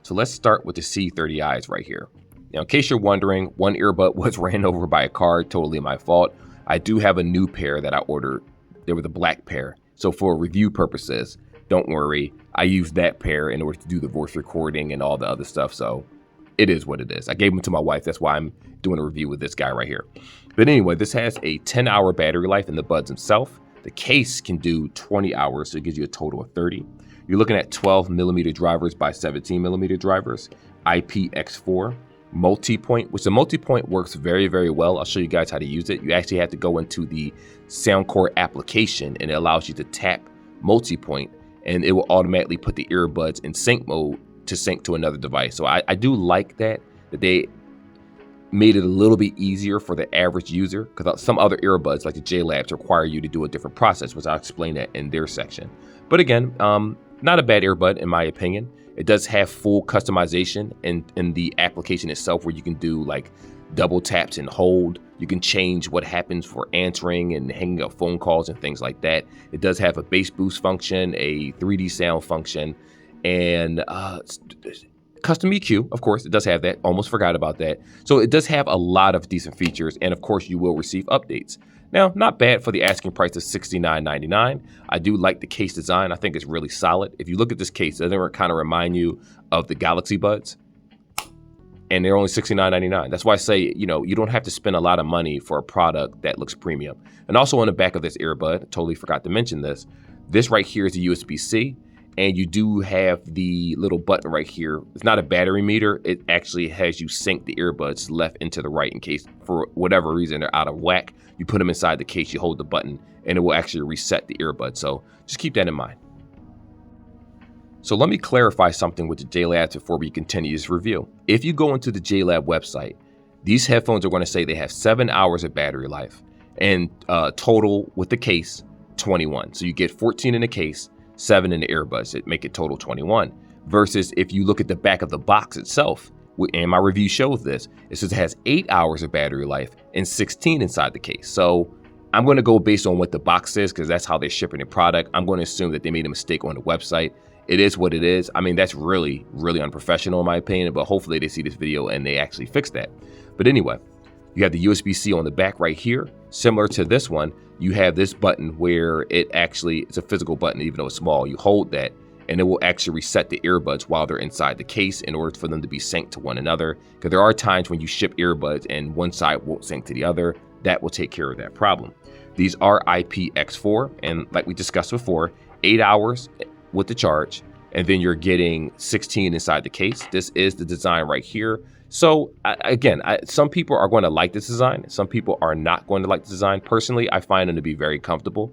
So let's start with the C30i's right here. Now, in case you're wondering, one earbud was ran over by a car, totally my fault. I do have a new pair that I ordered. They were the black pair. So for review purposes, don't worry. I used that pair in order to do the voice recording and all the other stuff. So it is what it is. I gave them to my wife. That's why I'm doing a review with this guy right here. But anyway, this has a 10-hour battery life in the buds themselves. The case can do 20 hours, so it gives you a total of 30. You're looking at 12mm drivers by 17mm drivers, IPX4. Multi-point, which the multi-point works very, very well. I'll show you guys how to use it. You actually have to go into the Soundcore application and it allows you to tap multi-point and it will automatically put the earbuds in sync mode to sync to another device. So I do like that they made it a little bit easier for the average user, because some other earbuds like the Jlabs require you to do a different process, which I'll explain that in their section. But again, not a bad earbud in my opinion. It does have full customization in the application itself, where you can do like double taps and hold. You can change what happens for answering and hanging up phone calls and things like that. It does have a bass boost function, a 3D sound function, and custom EQ, of course, it does have that. Almost forgot about that. So it does have a lot of decent features, and of course you will receive updates. Now, not bad for the asking price of $69.99. I do like the case design. I think it's really solid. If you look at this case, doesn't it kind of remind you of the Galaxy Buds? And they're only $69.99. That's why I say, you don't have to spend a lot of money for a product that looks premium. And also on the back of this earbud, I totally forgot to mention this. This right here is a USB-C. And you do have the little button right here. It's not a battery meter. It actually has you sync the earbuds left and to the right in case for whatever reason they're out of whack. You put them inside the case, you hold the button, and it will actually reset the earbud. So just keep that in mind. So let me clarify something with the Jlab before we continue this review. If you go into the Jlab website, these headphones are going to say they have 7 hours of battery life, and total with the case, 21. So you get 14 in the case, 7 in the earbuds, it make it total 21. Versus if you look at the back of the box itself, and my review shows this, it says it has 8 hours of battery life and 16 inside the case. So I'm going to go based on what the box says, because that's how they're shipping the product. I'm going to assume that they made a mistake on the website. It is what it is. I mean, that's really, really unprofessional in my opinion, but hopefully they see this video and they actually fix that. But anyway, you have the USB-C on the back right here. Similar to this one, you have this button where it's a physical button, even though it's small. You hold that and it will actually reset the earbuds while they're inside the case in order for them to be synced to one another. Because there are times when you ship earbuds and one side won't sync to the other. That will take care of that problem. These are IPX4, and like we discussed before, 8 hours with the charge, and then you're getting 16 inside the case. This is the design right here. So again, some people are going to like this design. Some people are not going to like the design. Personally, I find them to be very comfortable.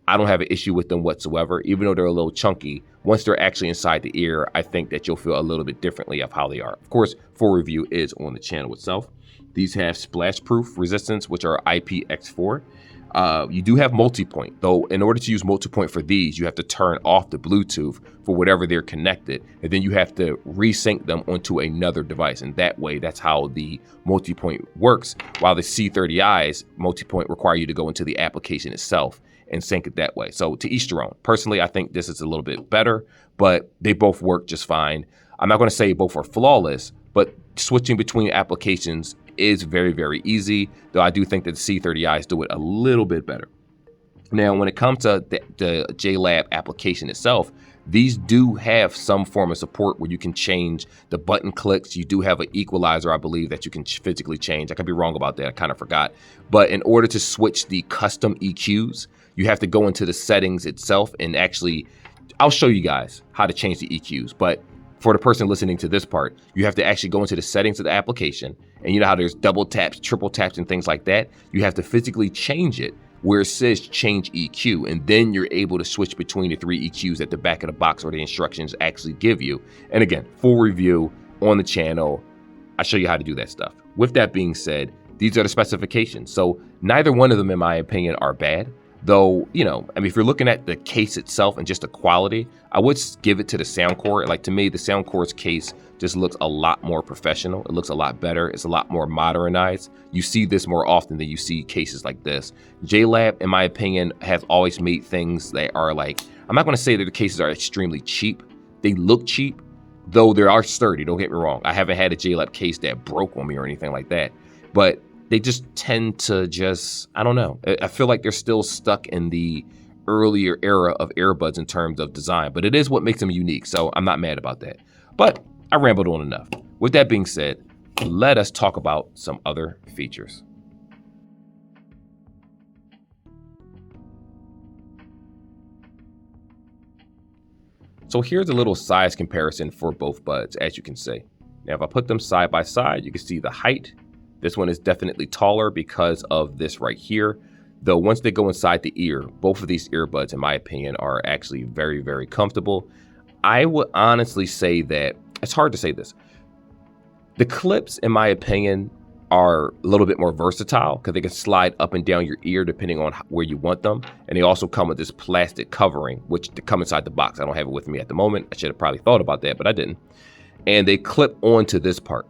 I don't have an issue with them whatsoever, even though they're a little chunky. Once they're actually inside the ear, I think that you'll feel a little bit differently of how they are. Of course, full review is on the channel itself. These have splash-proof resistance, which are IPX4. You do have multi-point, though in order to use multi-point for these, you have to turn off the Bluetooth for whatever they're connected, and then you have to resync them onto another device, and that way, that's how the multi-point works, while the C30i's multi-point require you to go into the application itself and sync it that way. So to each their own. Personally, I think this is a little bit better, but they both work just fine. I'm not going to say both are flawless, but switching between applications is very, very easy, though I do think that the C30i's do it a little bit better. Now, when it comes to the Jlab application itself, these do have some form of support where you can change the button clicks. You do have an equalizer, I believe, that you can physically change. I could be wrong about that. I kind of forgot. But in order to switch the custom EQs, you have to go into the settings itself and actually, I'll show you guys how to change the EQs. But for the person listening to this part, you have to actually go into the settings of the application. And you know how there's double taps, triple taps, and things like that? You have to physically change it where it says change EQ, and then you're able to switch between the 3 EQs at the back of the box or the instructions actually give you. And again, full review on the channel. I'll show you how to do that stuff. With that being said, these are the specifications. So neither one of them, in my opinion, are bad. Though, I mean, if you're looking at the case itself and just the quality, I would give it to the Soundcore. Like, to me, the Soundcore's case just looks a lot more professional. It looks a lot better. It's a lot more modernized. You see this more often than you see cases like this. Jlab, in my opinion, has always made things that are like, I'm not going to say that the cases are extremely cheap. They look cheap, though they are sturdy, don't get me wrong. I haven't had a Jlab case that broke on me or anything like that, but they just tend to just, I don't know. I feel like they're still stuck in the earlier era of earbuds in terms of design, but it is what makes them unique, so I'm not mad about that. But I rambled on enough. With that being said, let us talk about some other features. So here's a little size comparison for both buds, as you can see. Now, if I put them side by side, you can see the height. This one is definitely taller because of this right here. Though once they go inside the ear, both of these earbuds, in my opinion, are actually very, very comfortable. I would honestly say that, it's hard to say this. The clips, in my opinion, are a little bit more versatile because they can slide up and down your ear depending on where you want them. And they also come with this plastic covering, which they come inside the box. I don't have it with me at the moment. I should have probably thought about that, but I didn't. And they clip onto this part,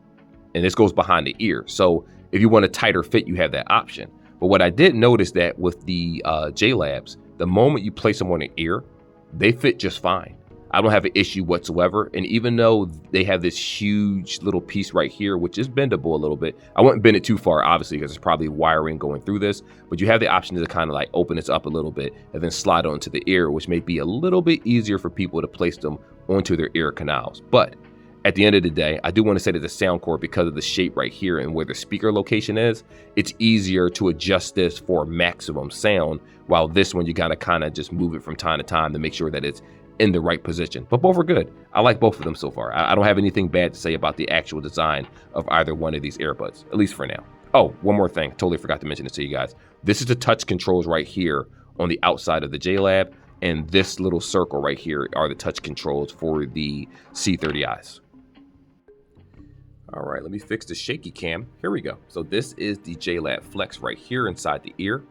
and this goes behind the ear. So if you want a tighter fit, you have that option. But what I did notice that with the Jlabs, the moment you place them on the ear, they fit just fine. I don't have an issue whatsoever. And even though they have this huge little piece right here, which is bendable a little bit, I wouldn't bend it too far, obviously, because there's probably wiring going through this, but you have the option to kind of like open this up a little bit and then slide onto the ear, which may be a little bit easier for people to place them onto their ear canals. But at the end of the day, I do want to say that the Soundcore, because of the shape right here and where the speaker location is, it's easier to adjust this for maximum sound, while this one, you gotta kind of just move it from time to time to make sure that it's in the right position. But both are good. I like both of them so far. I don't have anything bad to say about the actual design of either one of these earbuds, at least for now. Oh, one more thing. Totally forgot to mention this to you guys. This is the touch controls right here on the outside of the Jlab, and this little circle right here are the touch controls for the C30Is. All right, let me fix the shaky cam. Here we go. So this is the Jlab Flex right here inside the ear,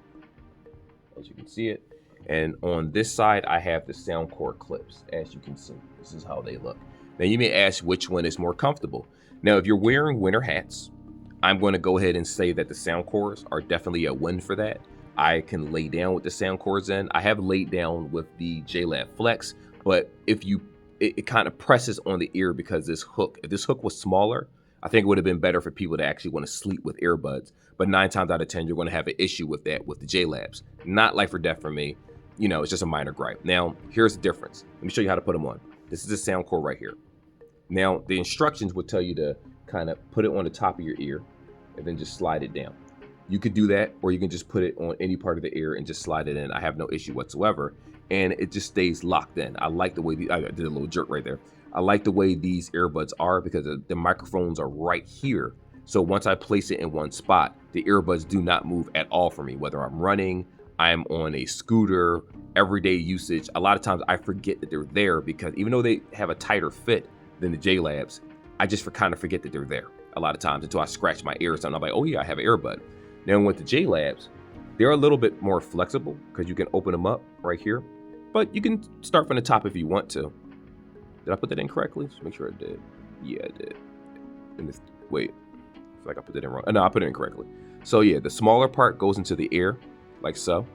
as you can see it. And on this side, I have the Soundcore clips, as you can see. This is how they look. Now, you may ask which one is more comfortable. Now, if you're wearing winter hats, I'm going to go ahead and say that the Soundcores are definitely a win for that. I can lay down with the Soundcores in. I have laid down with the Jlab Flex, but if you, it kind of presses on the ear because this hook, if this hook was smaller, I think it would have been better for people to actually want to sleep with earbuds. But 9 times out of 10, you're going to have an issue with that with the Jlabs. Not life or death for me. You know, it's just a minor gripe. Now, here's the difference. Let me show you how to put them on. This is the Soundcore right here. Now, the instructions would tell you to kind of put it on the top of your ear and then just slide it down. You could do that, or you can just put it on any part of the ear and just slide it in. I have no issue whatsoever. And it just stays locked in. I like the way, I did a little jerk right there. I like the way these earbuds are because the microphones are right here. So once I place it in one spot, the earbuds do not move at all for me, whether I'm running, I'm on a scooter, everyday usage. A lot of times I forget that they're there because even though they have a tighter fit than the Jlabs, I just kind of forget that they're there a lot of times until I scratch my ear or something. I'm like, oh yeah, I have an earbud. Now with the Jlabs, they're a little bit more flexible because you can open them up right here, but you can start from the top if you want to. Did I put that in correctly? Just make sure I did. Yeah, I did. Wait, I feel like I put that in wrong. No, I put it in correctly. So yeah, the smaller part goes into the ear, like so.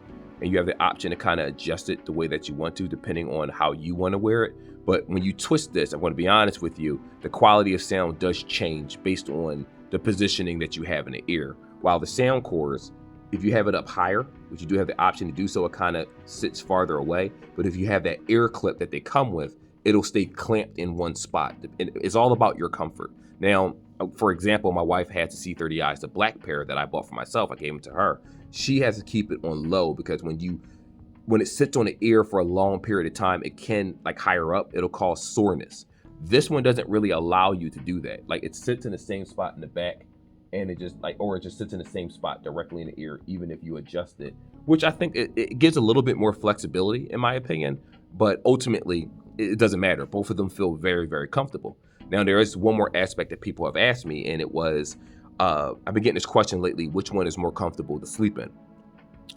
And you have the option to kind of adjust it the way that you want to, depending on how you want to wear it. But when you twist this, I'm going to be honest with you, the quality of sound does change based on the positioning that you have in the ear. While the Soundcores, if you have it up higher, which you do have the option to do so, it kind of sits farther away. But if you have that ear clip that they come with, it'll stay clamped in one spot. It's all about your comfort. Now, for example, my wife has the C30i, the black pair that I bought for myself. I gave them to her. She has to keep it on low because when it sits on the ear for a long period of time, it can, like higher up, it'll cause soreness. This one doesn't really allow you to do that. Like it sits in the same spot in the back, and it just or it just sits in the same spot directly in the ear, even if you adjust it, which I think it gives a little bit more flexibility in my opinion, but ultimately it doesn't matter. Both of them feel very, very comfortable. Now there is one more aspect that people have asked me, and it was, I've been getting this question lately, which one is more comfortable to sleep in?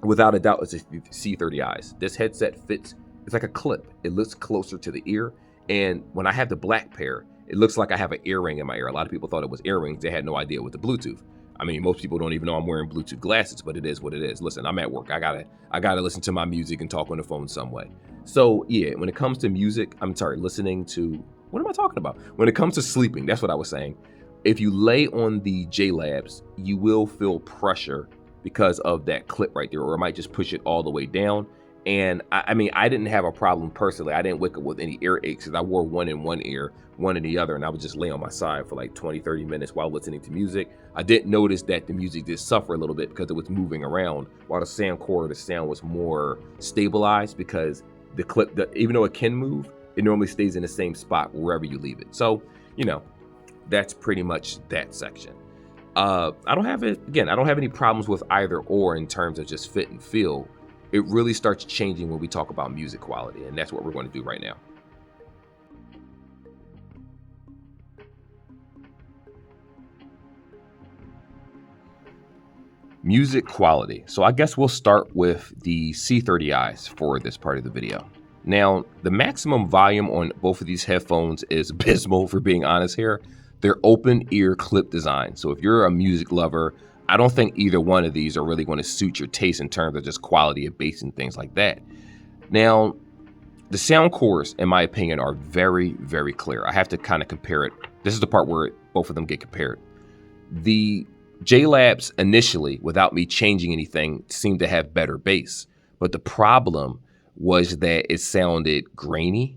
Without a doubt, it's the C30Is. This headset fits, it's like a clip. It looks closer to the ear. And when I have the black pair, it looks like I have an earring in my ear. A lot of people thought it was earrings. They had no idea with the Bluetooth. I mean, most people don't even know I'm wearing Bluetooth glasses, but it is what it is. Listen, I'm at work. I gotta listen to my music and talk on the phone some way. So yeah, when it comes to music, listening to What am I talking about? When it comes to sleeping, that's what I was saying. If you lay on the Jlabs, you will feel pressure because of that clip right there, or it might just push it all the way down. And I mean, I didn't have a problem personally. I didn't wake up with any ear aches because I wore one in one ear, one in the other, and I would just lay on my side for like 20, 30 minutes while listening to music. I didn't notice that the music did suffer a little bit because it was moving around, while the Soundcore, the sound was more stabilized because the clip, even though it can move, it normally stays in the same spot wherever you leave it. So, you know, that's pretty much that section. I don't have it, again, I don't have any problems with either or in terms of just fit and feel. It really starts changing when we talk about music quality, and that's what we're going to do right now. Music quality. So I guess we'll start with the C30Is for this part of the video. Now, the maximum volume on both of these headphones is abysmal, for being honest here. They're open ear clip design. So if you're a music lover, I don't think either one of these are really going to suit your taste in terms of just quality of bass and things like that. Now, the Soundcores, in my opinion, are very, very clear. I have to kind of compare it. This is the part where both of them get compared. The Jlabs initially, without me changing anything, seemed to have better bass. But the problem was that it sounded grainy.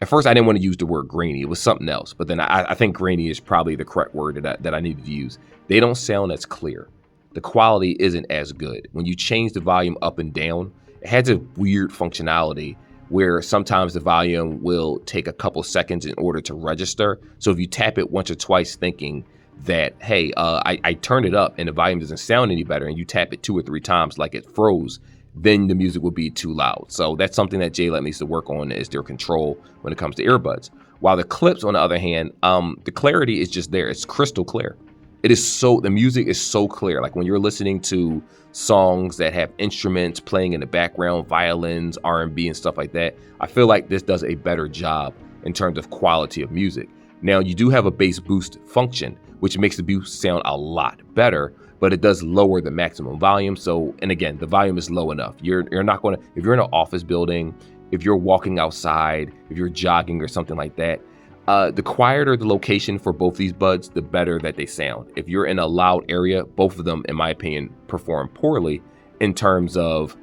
At first, I didn't want to use the word grainy. It was something else. But then I think grainy is probably the correct word that I needed to use. They don't sound as clear. The quality isn't as good. When you change the volume up and down, it has a weird functionality where sometimes the volume will take a couple seconds in order to register. So if you tap it once or twice thinking that, hey, I turned it up and the volume doesn't sound any better, and you tap it 2 or 3 times like it froze, then the music will be too loud. So that's something that Jlab needs to work on, is their control when it comes to earbuds. While the clips, on the other hand, the clarity is just there. It's crystal clear. It is so, the music is so clear. Like when you're listening to songs that have instruments playing in the background, violins, R&B and stuff like that, I feel like this does a better job in terms of quality of music. Now, you do have a bass boost function, which makes the boost sound a lot better, but it does lower the maximum volume. So, and again, the volume is low enough. You're not going to, if you're in an office building, if you're walking outside, if you're jogging or something like that, the quieter the location for both these buds, the better that they sound. If you're in a loud area, both of them, in my opinion, perform poorly in terms of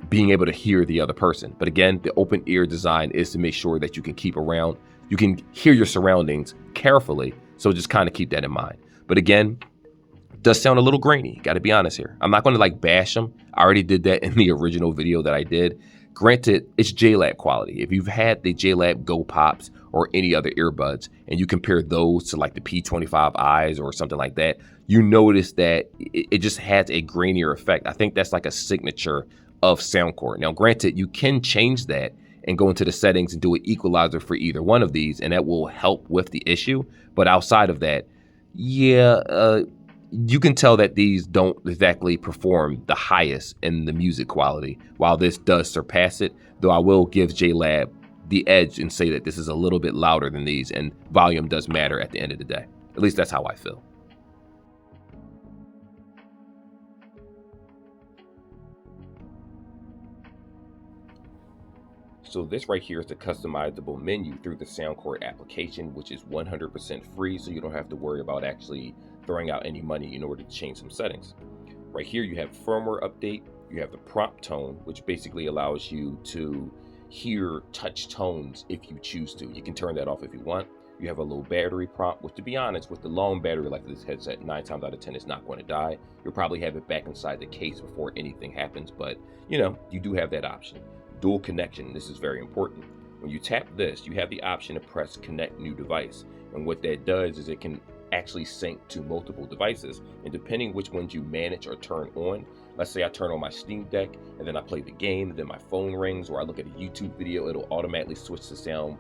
being able to hear the other person. But again, the open ear design is to make sure that you can you can hear your surroundings carefully. So just kind of keep that in mind. But again, it does sound a little grainy. Got to be honest here. I'm not going to like bash them. I already did that in the original video that I did. Granted, it's Jlab quality. If you've had the Jlab Go Pops or any other earbuds and you compare those to like the P25Is or something like that, you notice that it just has a grainier effect. I think that's like a signature of Soundcore. Now, granted, you can change that and go into the settings and do an equalizer for either one of these, and that will help with the issue. But outside of that, yeah, you can tell that these don't exactly perform the highest in the music quality, while this does surpass it, though I will give Jlab the edge and say that this is a little bit louder than these, and volume does matter at the end of the day. At least that's how I feel. So this right here is the customizable menu through the Soundcore application, which is 100% free, so you don't have to worry about actually throwing out any money in order to change some settings. Right here you have firmware update, you have the prompt tone, which basically allows you to hear touch tones if you choose to. You can turn that off if you want. You have a low battery prompt, which, to be honest, with the long battery like this headset, 9 times out of 10 is not going to die. You'll probably have it back inside the case before anything happens, but you know, you do have that option. Dual connection, this is very important. When you tap this, you have the option to press connect new device. And what that does is it can actually sync to multiple devices. And depending which ones you manage or turn on, let's say I turn on my Steam Deck and then I play the game, and then my phone rings or I look at a YouTube video, it'll automatically switch the sound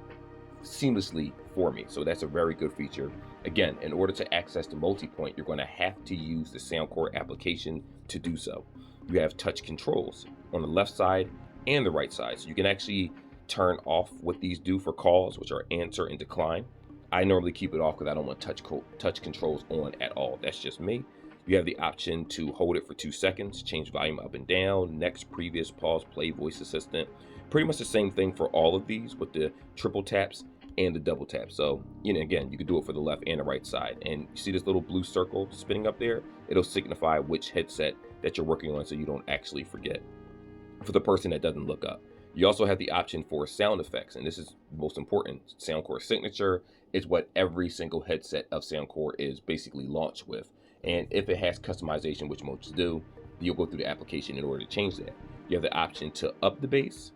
seamlessly for me. So that's a very good feature. Again, in order to access the multi-point, you're going to have to use the Soundcore application to do so. You have touch controls on the left side and the right side. So you can actually turn off what these do for calls, which are answer and decline. I normally keep it off because I don't want touch controls on at all. That's just me. You have the option to hold it for 2 seconds, change volume up and down, next, previous, pause, play, voice assistant. Pretty much the same thing for all of these with the triple taps and the double tap. So, again, you can do it for the left and the right side. And you see this little blue circle spinning up there? It'll signify which headset that you're working on so you don't actually forget, for the person that doesn't look up. You also have the option for sound effects, and this is most important. Soundcore Signature is what every single headset of Soundcore is basically launched with. And if it has customization, which most do, you'll go through the application in order to change that. You have the option to up the bass,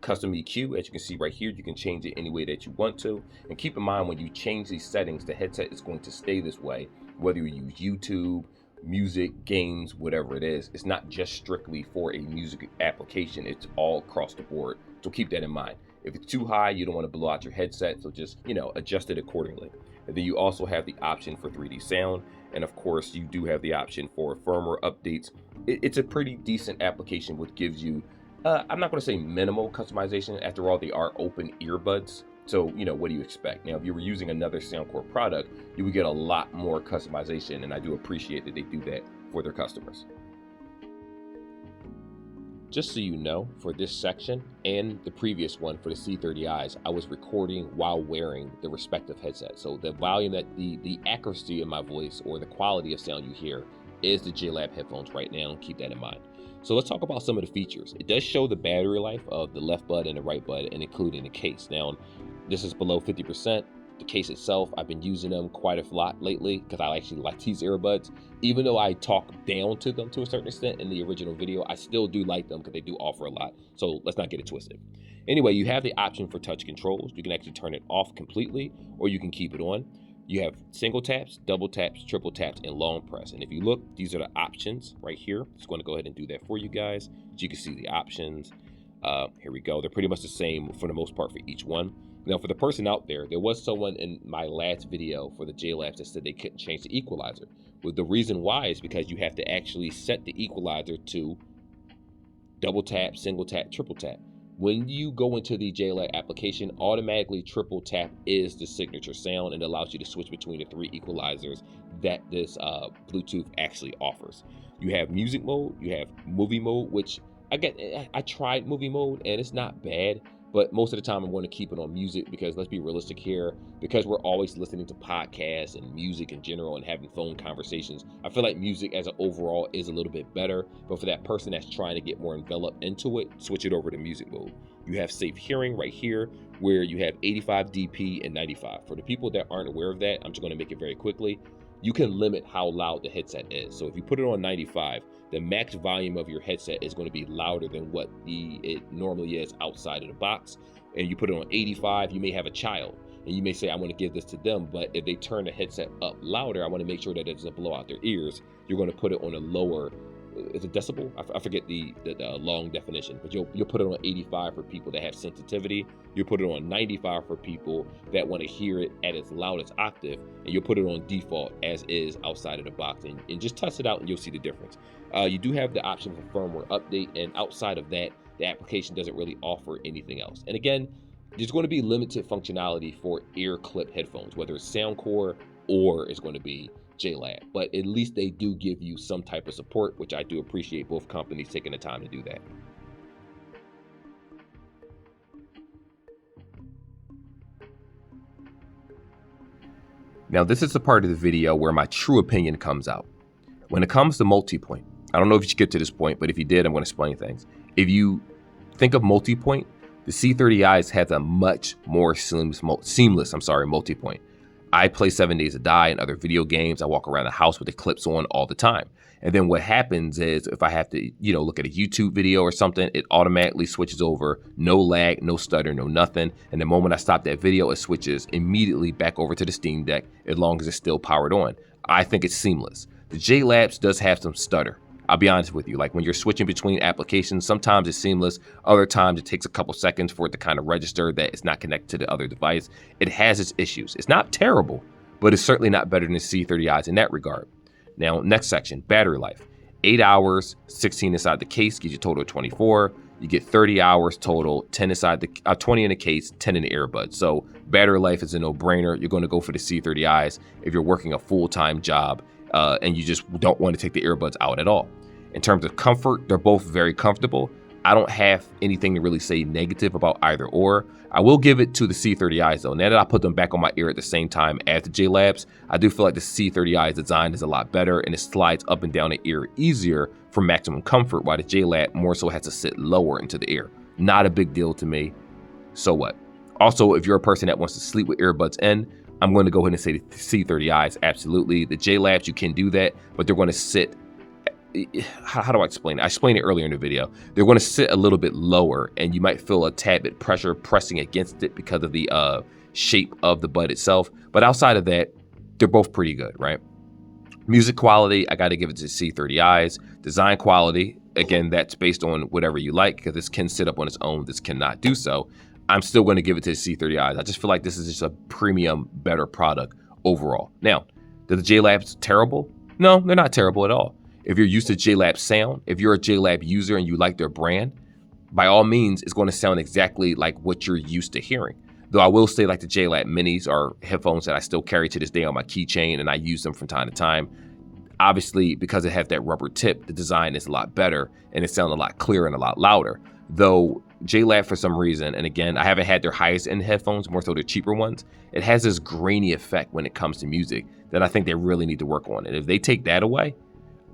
custom EQ, as you can see right here. You can change it any way that you want to. And keep in mind, when you change these settings, the headset is going to stay this way, whether you use YouTube, music, games, whatever it is. It's not just strictly for a music application, it's all across the board. So keep that in mind. If it's too high, you don't want to blow out your headset, so just, adjust it accordingly. And then you also have the option for 3D sound, and of course you do have the option for firmware updates. It's a pretty decent application, which gives you, I'm not going to say minimal customization. After all, they are open earbuds. So, what do you expect? Now, if you were using another Soundcore product, you would get a lot more customization, and I do appreciate that they do that for their customers. Just so you know, for this section and the previous one for the C30Is, I was recording while wearing the respective headset. So the volume, that the accuracy of my voice or the quality of sound you hear is the Jlab headphones right now. Keep that in mind. So let's talk about some of the features. It does show the battery life of the left bud and the right bud, and including the case. Now, this is below 50%. The case itself, I've been using them quite a lot lately because I actually like these earbuds. Even though I talk down to them to a certain extent in the original video, I still do like them because they do offer a lot. So let's not get it twisted. Anyway, you have the option for touch controls. You can actually turn it off completely, or you can keep it on. You have single taps, double taps, triple taps, and long press. And if you look, these are the options right here. Just going to go ahead and do that for you guys, so you can see the options. Here we go. They're pretty much the same for the most part for each one. Now, for the person out there, there was someone in my last video for the Jlabs that said they couldn't change the equalizer. Well, the reason why is because you have to actually set the equalizer to double tap, single tap, triple tap. When you go into the Jlab application, automatically triple tap is the signature sound, and it allows you to switch between the 3 equalizers that this Bluetooth actually offers. You have music mode, you have movie mode, which I tried movie mode and it's not bad. But most of the time I'm going to keep it on music because, let's be realistic here, because we're always listening to podcasts and music in general and having phone conversations, I feel like music as an overall is a little bit better. But for that person that's trying to get more enveloped into it, switch it over to music mode. You have safe hearing right here, where you have 85 dP and 95. For the people that aren't aware of that, I'm just going to make it very quickly. You can limit how loud the headset is. So if you put it on 95, the max volume of your headset is going to be louder than what it normally is outside of the box. And you put it on 85, you may have a child, and you may say, I want to give this to them, but if they turn the headset up louder, I want to make sure that it doesn't blow out their ears. You're going to put it on a lower, is it decibel? I forget the long definition, but you'll put it on 85 for people that have sensitivity. You'll put it on 95 for people that want to hear it at its loudest octave, and you'll put it on default as is outside of the box, and just test it out and you'll see the difference. You do have the option for firmware update, and outside of that, the application doesn't really offer anything else. And again, there's going to be limited functionality for ear clip headphones, whether it's Soundcore or it's going to be Jlab, but at least they do give you some type of support, which I do appreciate both companies taking the time to do that. Now, this is the part of the video where my true opinion comes out. When it comes to multi-point, I don't know if you should get to this point, but if you did, I'm going to explain things. If you think of multi-point, the C30Is have a much more seamless multi-point. I play 7 Days to Die and other video games. I walk around the house with the clips on all the time. And then what happens is, if I have to, look at a YouTube video or something, it automatically switches over, no lag, no stutter, no nothing. And the moment I stop that video, it switches immediately back over to the Steam Deck, as long as it's still powered on. I think it's seamless. The Jlabs does have some stutter. I'll be honest with you, like when you're switching between applications, sometimes it's seamless, other times it takes a couple seconds for it to kind of register that it's not connected to the other device. It has its issues. It's not terrible, but it's certainly not better than the C30Is in that regard. Now, next section, battery life. 8 hours, 16 inside the case, gives you a total of 24. You get 30 hours total, 10 inside the 20 in the case, 10 in the earbuds. So battery life is a no-brainer. You're going to go for the C30Is if you're working a full-time job and you just don't want to take the earbuds out at all. In terms of comfort, they're both very comfortable. I don't have anything to really say negative about either or. I will give it to the C30Is though. Now that I put them back on my ear at the same time as the Jlabs, I do feel like the C30I's design is a lot better and it slides up and down the ear easier for maximum comfort, while the Jlab more so has to sit lower into the ear. Not a big deal to me. So what? Also, if you're a person that wants to sleep with earbuds in, I'm going to go ahead and say the C30Is, absolutely. The Jlabs, you can do that, but they're going to sit, how do I explain it? I explained it earlier in the video. They're going to sit a little bit lower and you might feel a tad bit pressure pressing against it because of the shape of the bud itself. But outside of that, they're both pretty good, right? Music quality, I got to give it to C30Is. Design quality, again, that's based on whatever you like, because this can sit up on its own, this cannot do so. I'm still going to give it to the C30Is. I just feel like this is just a premium, better product overall. Now, are the Jlabs terrible? No, they're not terrible at all. If you're used to Jlab sound, if you're a Jlab user and you like their brand, by all means, it's going to sound exactly like what you're used to hearing. Though I will say, like, the Jlab Minis are headphones that I still carry to this day on my keychain, and I use them from time to time. Obviously, because it has that rubber tip, the design is a lot better and it sounds a lot clearer and a lot louder. Though Jlab, for some reason, and again, I haven't had their highest end headphones, more so their cheaper ones, it has this grainy effect when it comes to music that I think they really need to work on. And if they take that away,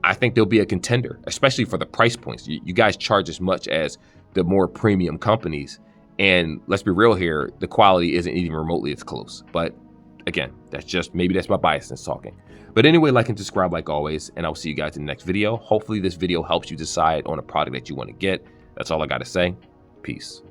I think they'll be a contender, especially for the price points. You guys charge as much as the more premium companies. And let's be real here, the quality isn't even remotely as close. But again, maybe that's my biasness talking. But anyway, like and subscribe like always, and I'll see you guys in the next video. Hopefully this video helps you decide on a product that you want to get. That's all I got to say. Peace.